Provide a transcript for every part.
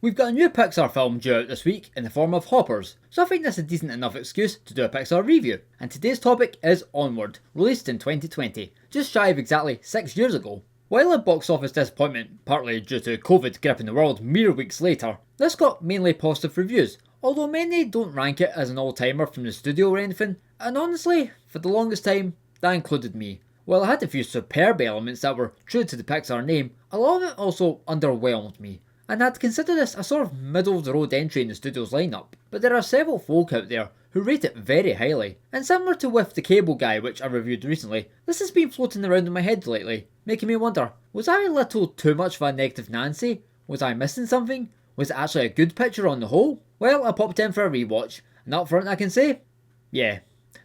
We've got a new Pixar film due out this week in the form of Hoppers, so I think that's a decent enough excuse to do a Pixar review. And today's topic is Onward, released in 2020, just shy of exactly 6 years ago. While a box office disappointment, partly due to COVID gripping the world mere weeks later, this got mainly positive reviews, although many don't rank it as an all-timer from the studio or anything, and honestly, for the longest time, that included me. While it had a few superb elements that were true to the Pixar name, a lot of it also underwhelmed me. And I'd consider this a sort of middle-of-the-road entry in the studio's lineup, but there are several folk out there who rate it very highly. And similar to with The Cable Guy, which I reviewed recently, this has been floating around in my head lately, making me wonder, was I a little too much of a negative Nancy? Was I missing something? Was it actually a good picture on the whole? Well, I popped in for a rewatch, and up front I can say, yeah,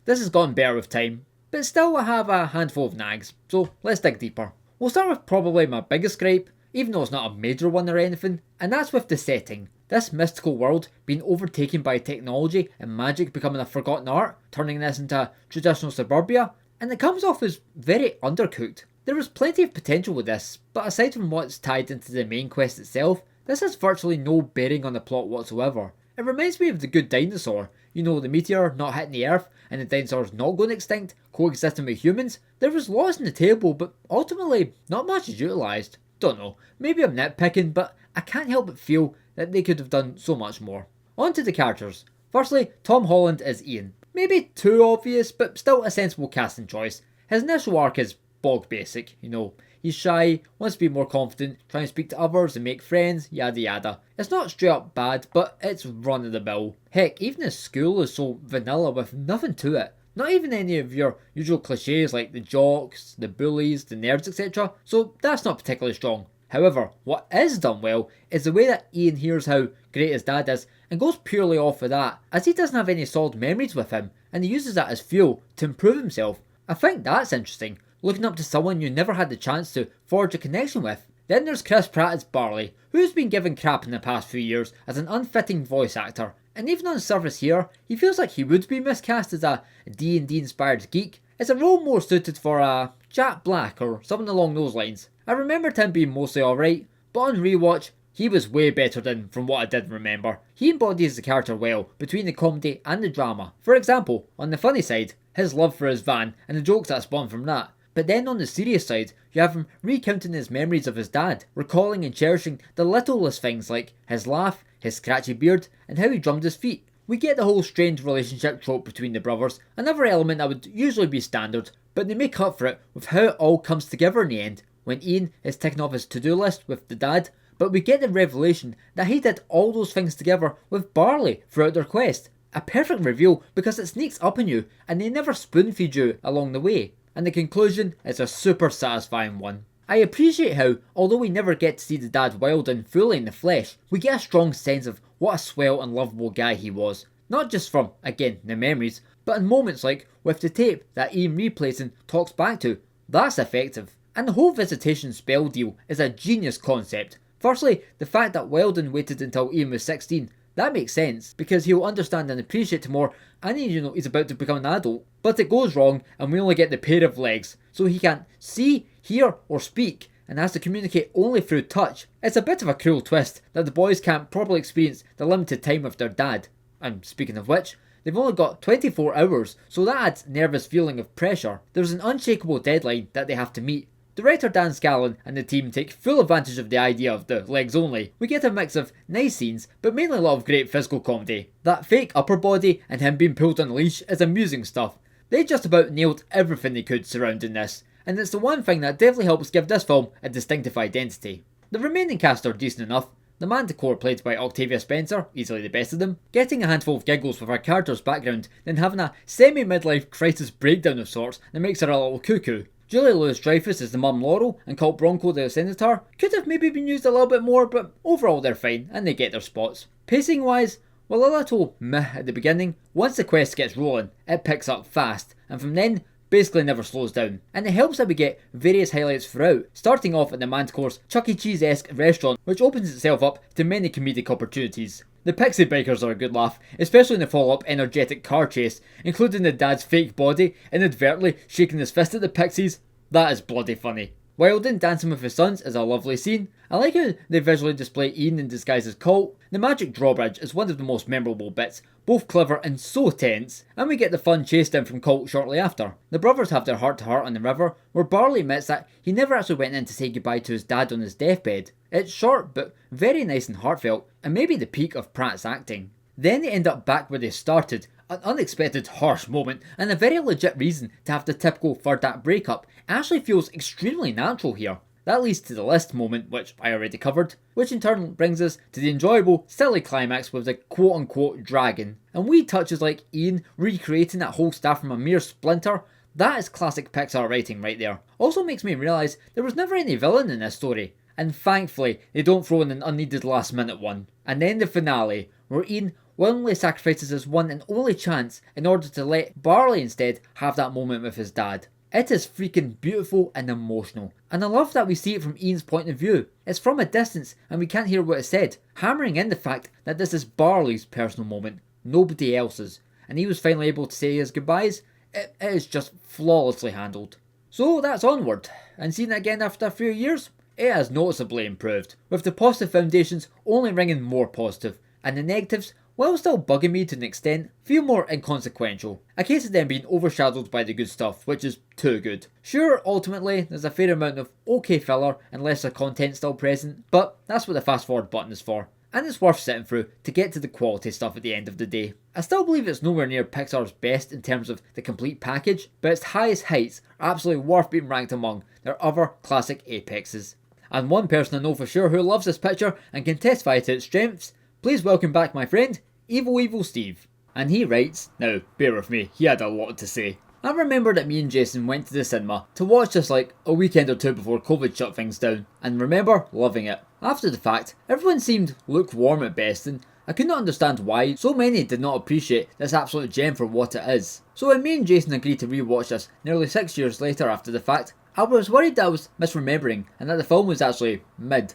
this has gotten better with time, but still I have a handful of nags, so let's dig deeper. We'll start with probably my biggest gripe, even though it's not a major one or anything, and that's with the setting. This mystical world being overtaken by technology and magic becoming a forgotten art, turning this into traditional suburbia, and it comes off as very undercooked. There is plenty of potential with this, but aside from what's tied into the main quest itself, this has virtually no bearing on the plot whatsoever. It reminds me of The Good Dinosaur, you know, the meteor not hitting the earth and the dinosaurs not going extinct, coexisting with humans. There was lots on the table, but ultimately not much is utilised. Don't know, maybe I'm nitpicking, but I can't help but feel that they could have done so much more. On to the characters. Firstly, Tom Holland is Ian. Maybe too obvious, but still a sensible casting choice. His initial arc is bog basic, you know. He's shy, wants to be more confident, trying to speak to others and make friends, yada yada. It's not straight up bad, but it's run of the mill. Heck, even his school is so vanilla with nothing to it. Not even any of your usual cliches like the jocks, the bullies, the nerds, etc. So that's not particularly strong. However, what is done well is the way that Ian hears how great his dad is and goes purely off of that, as he doesn't have any solid memories with him and he uses that as fuel to improve himself. I think that's interesting, looking up to someone you never had the chance to forge a connection with. Then there's Chris Pratt as Barley, who's been given crap in the past few years as an unfitting voice actor. And even on surface here, he feels like he would be miscast as a D&D inspired geek. It's a role more suited for a Jack Black or something along those lines. I remembered him being mostly alright, but on rewatch, he was way better than from what I did remember. He embodies the character well, between the comedy and the drama. For example, on the funny side, his love for his van and the jokes that spawn from that. But then on the serious side, you have him recounting his memories of his dad, recalling and cherishing the littlest things like his laugh, his scratchy beard, and how he drummed his feet. We get the whole strange relationship trope between the brothers, another element that would usually be standard, but they make up for it with how it all comes together in the end, when Ian is ticking off his to-do list with the dad, but we get the revelation that he did all those things together with Barley throughout their quest. A perfect reveal because it sneaks up on you and they never spoon-feed you along the way. And the conclusion is a super satisfying one. I appreciate how, although we never get to see the dad wild and fully in the flesh, we get a strong sense of what a swell and lovable guy he was. Not just from, again, the memories, but in moments like with the tape that Ian replays and talks back to. That's effective. And the whole visitation spell deal is a genius concept. Firstly, the fact that Weldon waited until Ian was 16. That makes sense, because he'll understand and appreciate more, and he's about to become an adult. But it goes wrong, and we only get the pair of legs, so he can't see, hear, or speak, and has to communicate only through touch. It's a bit of a cruel twist that the boys can't properly experience the limited time with their dad. And speaking of which, they've only got 24 hours, so that adds nervous feeling of pressure. There's an unshakable deadline that they have to meet. Director Dan Scallon and the team take full advantage of the idea of the legs only. We get a mix of nice scenes, but mainly a lot of great physical comedy. That fake upper body and him being pulled on a leash is amusing stuff. They just about nailed everything they could surrounding this, and it's the one thing that definitely helps give this film a distinctive identity. The remaining cast are decent enough. The Manticore, played by Octavia Spencer, easily the best of them, getting a handful of giggles with her character's background, then having a semi-midlife crisis breakdown of sorts that makes her a little cuckoo. Julia Louis-Dreyfus is the mum Laurel, and Colt Bronco the Senator could have maybe been used a little bit more, but overall they're fine, and they get their spots. Pacing wise, well, a little meh at the beginning. Once the quest gets rolling, it picks up fast, and from then, basically never slows down. And it helps that we get various highlights throughout, starting off at the Manticore's Chuck E. Cheese-esque restaurant, which opens itself up to many comedic opportunities. The Pixie Bikers are a good laugh, especially in the follow-up energetic car chase, including the dad's fake body inadvertently shaking his fist at the Pixies. That is bloody funny. Wild in Dancing with His Sons is a lovely scene. I like how they visually display Ian in disguise as Colt. The magic drawbridge is one of the most memorable bits, both clever and so tense, and we get the fun chase down from Colt shortly after. The brothers have their heart-to-heart on the river, where Barley admits that he never actually went in to say goodbye to his dad on his deathbed. It's short, but very nice and heartfelt, and maybe the peak of Pratt's acting. Then they end up back where they started, an unexpected harsh moment, and a very legit reason to have the typical third act breakup. Actually feels extremely natural here. That leads to the list moment, which I already covered, which in turn brings us to the enjoyable, silly climax with the quote-unquote dragon. And wee touches like Ian recreating that whole staff from a mere splinter, that is classic Pixar writing right there. Also makes me realise there was never any villain in this story, and thankfully they don't throw in an unneeded last minute one. And then the finale, where Ian willingly sacrifices his one and only chance in order to let Barley instead have that moment with his dad. It is freaking beautiful and emotional, and I love that we see it from Ian's point of view. It's from a distance and we can't hear what is said, hammering in the fact that this is Barley's personal moment, nobody else's, and he was finally able to say his goodbyes. It is just flawlessly handled. So that's Onward, and seeing it again after a few years, it has noticeably improved, with the positive foundations only ringing more positive, and the negatives, while still bugging me to an extent, feel more inconsequential. A case of them being overshadowed by the good stuff, which is too good. Sure, ultimately, there's a fair amount of okay filler and lesser content still present, but that's what the fast forward button is for. And it's worth sitting through to get to the quality stuff at the end of the day. I still believe it's nowhere near Pixar's best in terms of the complete package, but its highest heights are absolutely worth being ranked among their other classic apexes. And one person I know for sure who loves this picture and can testify to its strengths, please welcome back my friend, Evil Steve. And he writes, now bear with me, he had a lot to say. I remember that me and Jason went to the cinema to watch this like a weekend or two before COVID shut things down, and remember loving it. After the fact, everyone seemed lukewarm at best, and I could not understand why so many did not appreciate this absolute gem for what it is. So when me and Jason agreed to rewatch this nearly 6 years later after the fact, I was worried that I was misremembering and that the film was actually mid.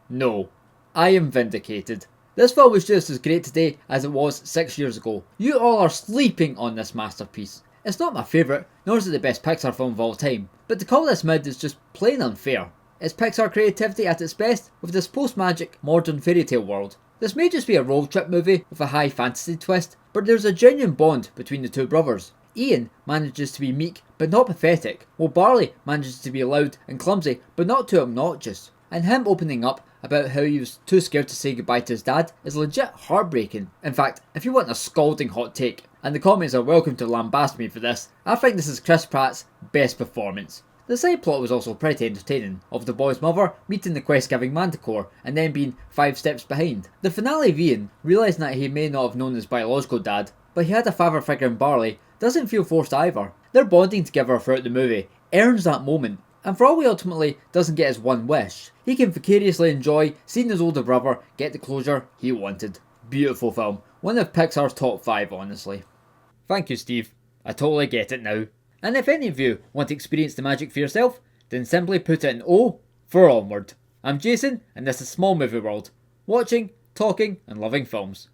No, I am vindicated. This film is just as great today as it was 6 years ago. You all are sleeping on this masterpiece. It's not my favourite, nor is it the best Pixar film of all time, but to call this mid is just plain unfair. It's Pixar creativity at its best with this post-magic modern fairy tale world. This may just be a road trip movie with a high fantasy twist, but there's a genuine bond between the two brothers. Ian manages to be meek but not pathetic, while Barley manages to be loud and clumsy but not too obnoxious. And him opening up about how he was too scared to say goodbye to his dad is legit heartbreaking. In fact, if you want a scalding hot take, and the comments are welcome to lambast me for this, I think this is Chris Pratt's best performance. The side plot was also pretty entertaining, of the boy's mother meeting the quest-giving Manticore and then being 5 steps behind. The finale of Ian, realising that he may not have known his biological dad, but he had a father figure in Barley, doesn't feel forced either. Their bonding together throughout the movie earns that moment, and for all he ultimately doesn't get his one wish, he can vicariously enjoy seeing his older brother get the closure he wanted. Beautiful film. One of Pixar's top 5, honestly. Thank you, Steve. I totally get it now. And if any of you want to experience the magic for yourself, then simply put it in O for Onward. I'm Jason, and this is Small Movie World. Watching, talking, and loving films.